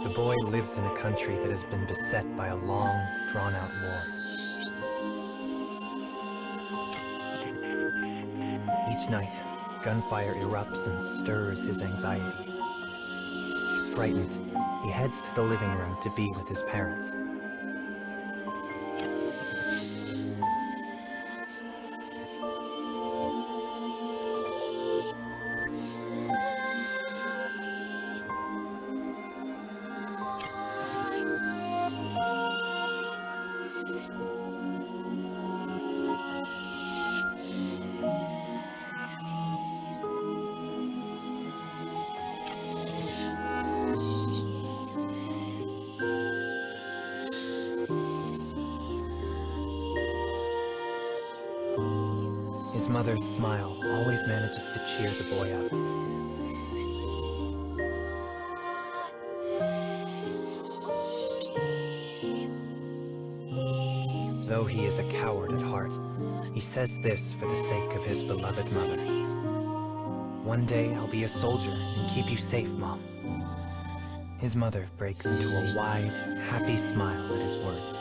The boy lives in a country that has been beset by a long, drawn-out war. Each night, gunfire erupts and stirs his anxiety. Frightened, he heads to the living room to be with his parents. His mother's smile always manages to cheer the boy up. Though he is a coward at heart, he says this for the sake of his beloved mother. "One day I'll be a soldier and keep you safe, Mom." His mother breaks into a wide, happy smile at his words.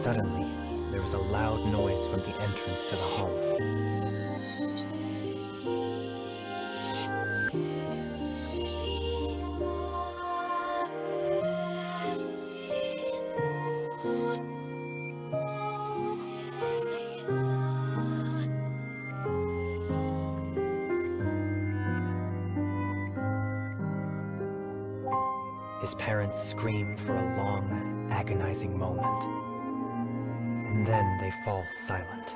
Suddenly, there was a loud noise from the entrance to the home. His parents scream for a long, agonizing moment, and then they fall silent.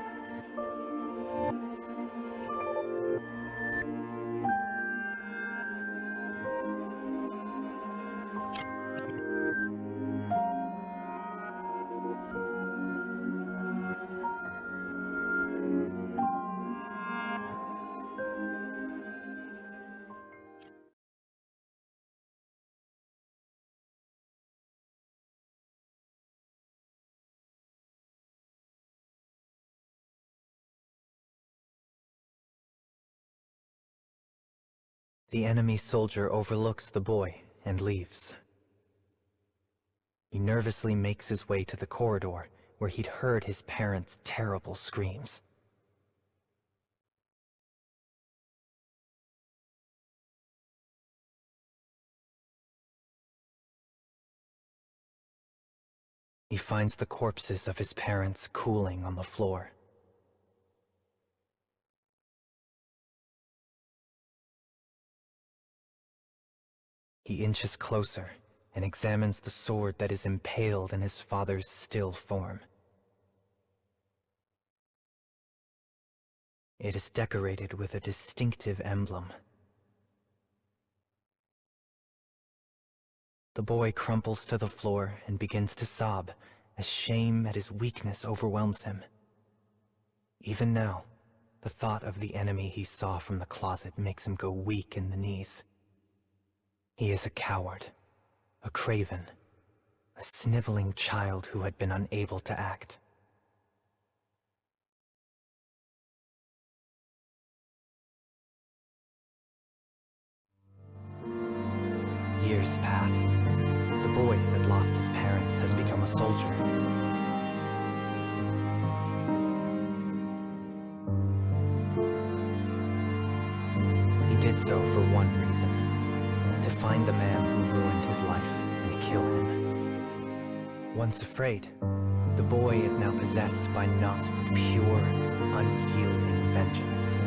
The enemy soldier overlooks the boy and leaves. He nervously makes his way to the corridor where he'd heard his parents' terrible screams. He finds the corpses of his parents cooling on the floor. He inches closer and examines the sword that is impaled in his father's still form. It is decorated with a distinctive emblem. The boy crumples to the floor and begins to sob as shame at his weakness overwhelms him. Even now, the thought of the enemy he saw from the closet makes him go weak in the knees. He is a coward, a craven, a sniveling child who had been unable to act. Years pass. The boy that lost his parents has become a soldier. He did so for one reason: to find the man who ruined his life and kill him. Once afraid, the boy is now possessed by naught but pure, unyielding vengeance.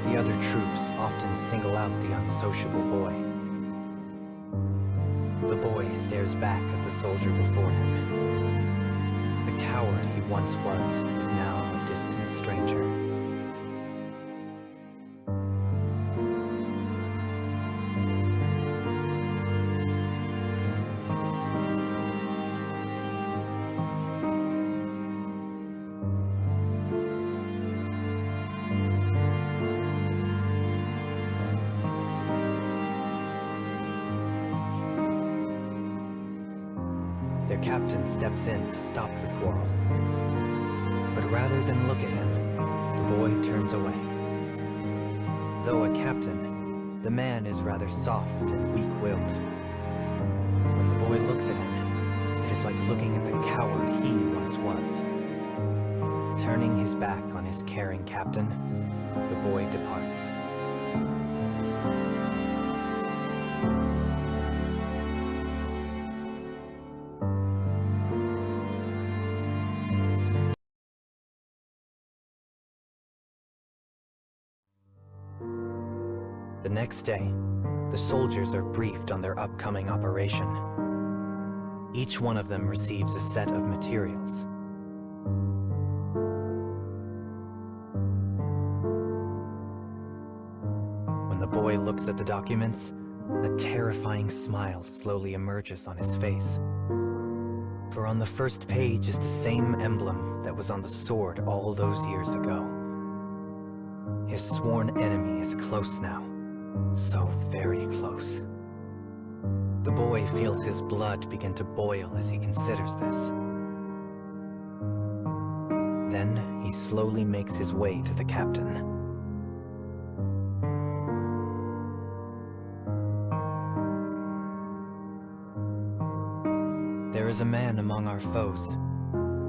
The other troops often single out the unsociable boy. The boy stares back at the soldier before him. The coward he once was is now a distant stranger. Their captain steps in to stop the quarrel. But rather than look at him, the boy turns away. Though a captain, the man is rather soft and weak-willed. When the boy looks at him, it is like looking at the coward he once was. Turning his back on his caring captain, the boy departs. The next day, the soldiers are briefed on their upcoming operation. Each one of them receives a set of materials. When the boy looks at the documents, a terrifying smile slowly emerges on his face. For on the first page is the same emblem that was on the sword all those years ago. His sworn enemy is close now. So very close. The boy feels his blood begin to boil as he considers this. Then he slowly makes his way to the captain. There is a man among our foes,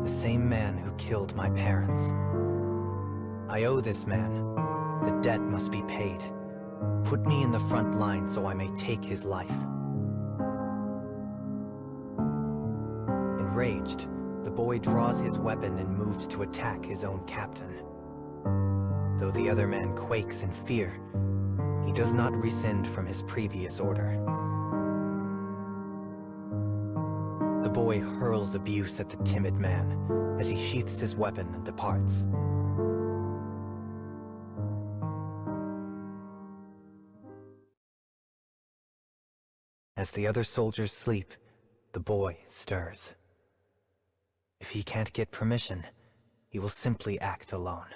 the same man who killed my parents. I owe this man. The debt must be paid. Put me in the front line so I may take his life. Enraged, the boy draws his weapon and moves to attack his own captain. Though the other man quakes in fear, he does not rescind from his previous order. The boy hurls abuse at the timid man as he sheaths his weapon and departs. As the other soldiers sleep, the boy stirs. If he can't get permission, he will simply act alone.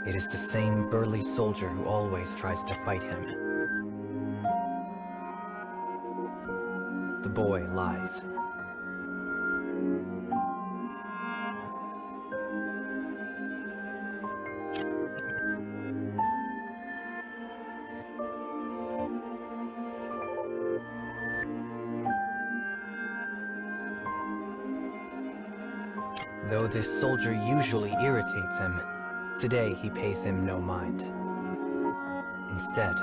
It is the same burly soldier who always tries to fight him. The boy lies. Though this soldier usually irritates him, today he pays him no mind. Instead,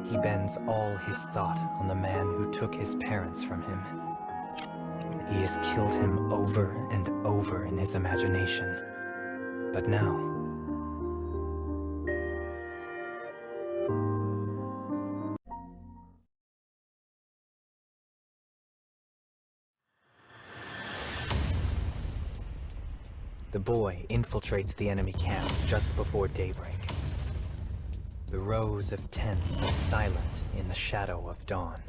he bends all his thought on the man who took his parents from him. He has killed him over and over in his imagination. But now, the boy infiltrates the enemy camp just before daybreak. The rows of tents are silent in the shadow of dawn.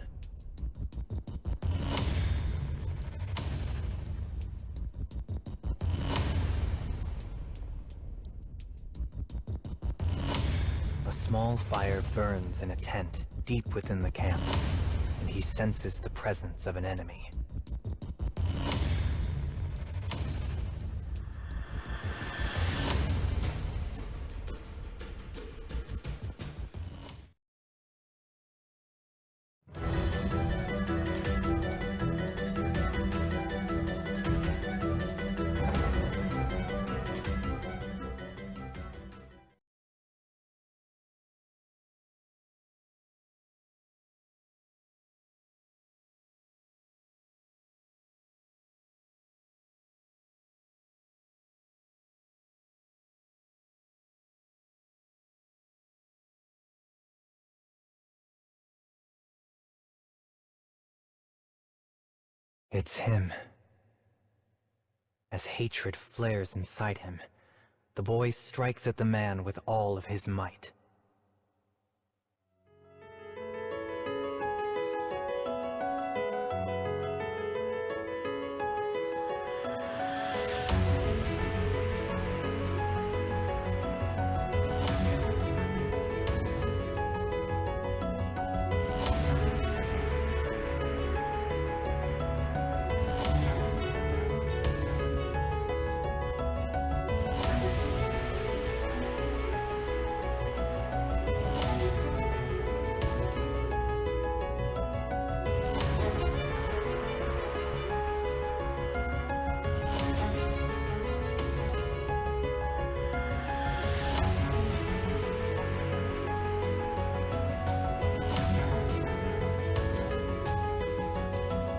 A small fire burns in a tent deep within the camp, and he senses the presence of an enemy. It's him. As hatred flares inside him, the boy strikes at the man with all of his might.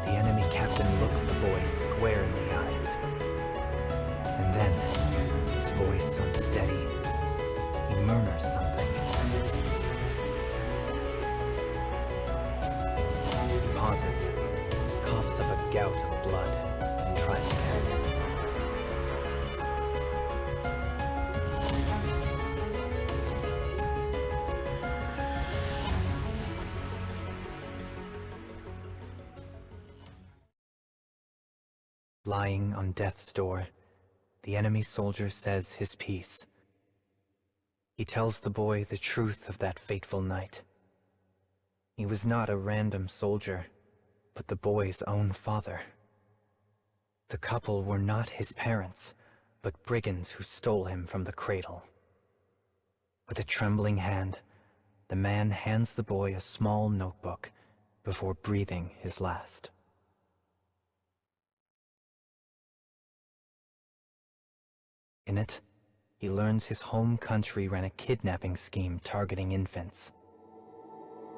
The enemy captain looks the boy square in the eyes. And then, his voice unsteady, he murmurs something. He pauses, coughs up a gout of blood, and tries again. Lying on death's door, the enemy soldier says his piece. He tells the boy the truth of that fateful night. He was not a random soldier, but the boy's own father. The couple were not his parents, but brigands who stole him from the cradle. With a trembling hand, the man hands the boy a small notebook before breathing his last. In it, he learns his home country ran a kidnapping scheme targeting infants.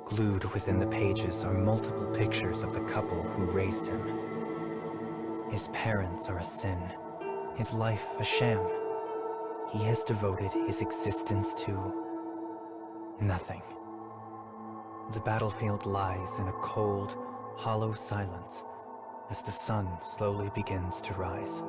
Glued within the pages are multiple pictures of the couple who raised him. His parents are a sin, his life a sham. He has devoted his existence to nothing. The battlefield lies in a cold, hollow silence as the sun slowly begins to rise.